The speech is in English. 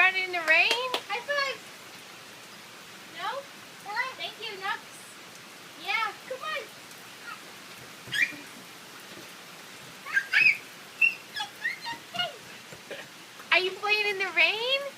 around in the rain? High five. No? Thank you, Nux. Yeah, come on. Are you playing in the rain?